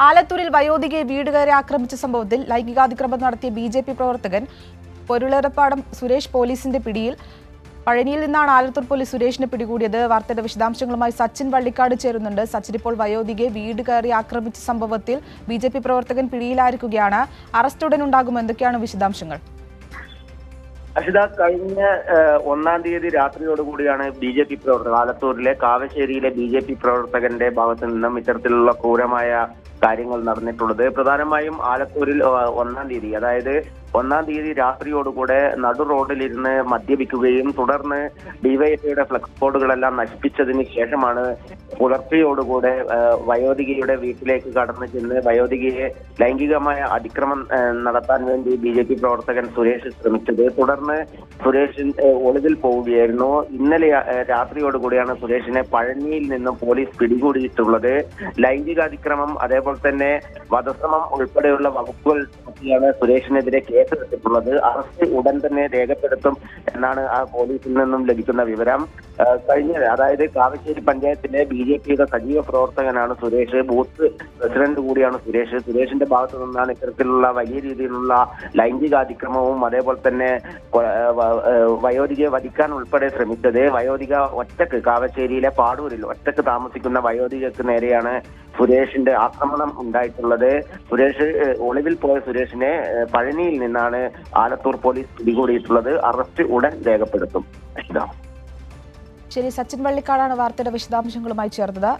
ആലത്തൂരിൽ വയോധികയെ വീട് കയറി ആക്രമിച്ച സംഭവത്തിൽ ലൈംഗികാതിക്രമം നടത്തിയ ബി.ജെ.പി. പ്രവർത്തകൻ പൊരുളേറപ്പാടം സുരേഷ് പോലീസിന്റെ പിടിയിൽ. പഴനിയിൽ നിന്നാണ് ആലത്തൂർ പോലീസ് സുരേഷിനെ പിടികൂടിയത്. വാർത്തയുടെ വിശദാംശങ്ങളുമായി സച്ചിൻ വള്ളിക്കാട് ചേരുന്നുണ്ട്. സച്ചിൻ, ഇപ്പോൾ വയോധികയെ വീട് കയറി ആക്രമിച്ച സംഭവത്തിൽ ബി.ജെ.പി. പ്രവർത്തകൻ പിടിയിലായിരിക്കുകയാണ്. അറസ്റ്റ് ഉടൻ ഉണ്ടാകുമോ? എന്തൊക്കെയാണ് വിശദാംശങ്ങൾ? അഷിത, കഴിഞ്ഞ 1-ാം തീയതി രാത്രിയോടുകൂടിയാണ് ബി.ജെ.പി. പ്രവർത്തകർ ആലത്തൂരിലെ കാവശ്ശേരിയിലെ ബി.ജെ.പി. പ്രവർത്തകന്റെ ഭാഗത്തു നിന്നും ഇത്തരത്തിലുള്ള ക്രൂരമായ കാര്യങ്ങൾ നടന്നിട്ടുള്ളത്. പ്രധാനമായും ആലത്തൂരിൽ 1-ാം തീയതി, അതായത് 1-ാം തീയതി രാത്രിയോടുകൂടെ നടു റോഡിലിരുന്ന് മദ്യപിക്കുകയും തുടർന്ന് ഡിവൈഎഫ്ഐയുടെ ഫ്ലക്സ് ബോർഡുകളെല്ലാം നശിപ്പിച്ചതിന് ശേഷമാണ് പുലർച്ചയോടുകൂടെ വയോധികയുടെ വീട്ടിലേക്ക് കടന്നു ചെന്ന് വയോധികയെ ലൈംഗികമായ അതിക്രമം നടത്താൻ വേണ്ടി ബി.ജെ.പി. പ്രവർത്തകൻ സുരേഷ് ശ്രമിച്ചത്. തുടർന്ന് സുരേഷ് ഒളിവിൽ പോവുകയായിരുന്നു. ഇന്നലെ രാത്രിയോടുകൂടിയാണ് സുരേഷിനെ പഴനിയിൽ നിന്നും പോലീസ് പിടികൂടിയിട്ടുള്ളത്. ലൈംഗികാതിക്രമം, അതേപോലെ തന്നെ വധശ്രമം ഉൾപ്പെടെയുള്ള വകുപ്പുകൾ ചുമത്തിയാണ് സുരേഷിനെതിരെ കേസെടുത്തിട്ടുള്ളത്. അറസ്റ്റ് ഉടൻ തന്നെ രേഖപ്പെടുത്തും എന്നാണ് ആ പോലീസിൽ നിന്നും ലഭിക്കുന്ന വിവരം. അതായത് കാവശ്ശേരി പഞ്ചായത്തിലെ ബി.ജെ.പിയുടെ സജീവ പ്രവർത്തകനാണ് സുരേഷ്. ബൂത്ത് പ്രസിഡന്റ് കൂടിയാണ് സുരേഷ്. സുരേഷിന്റെ ഭാഗത്തു നിന്നാണ് ഇത്തരത്തിലുള്ള വലിയ രീതിയിലുള്ള ലൈംഗികാതിക്രമവും അതേപോലെ തന്നെ വയോധികയെ വധിക്കാൻ ഉൾപ്പെടെ ശ്രമിച്ചത്. വയോധിക ഒറ്റക്ക്, കാവശ്ശേരിയിലെ പാടൂരിൽ ഒറ്റക്ക് താമസിക്കുന്ന വയോധികക്ക് നേരെയാണ് സുരേഷിന്റെ ആക്രമണം ഉണ്ടായിട്ടുള്ളത്. സുരേഷ് ഒളിവിൽ പോയ സുരേഷിനെ പഴനിയിൽ നിന്നാണ് ആലത്തൂർ പോലീസ് പിടികൂടിയിട്ടുള്ളത്. അറസ്റ്റ് ഉടൻ രേഖപ്പെടുത്തും. ശരി, സച്ചിൻ വള്ളിക്കാടാണ് വാർത്തയുടെ വിശദാംശങ്ങളുമായി ചേർന്നത്.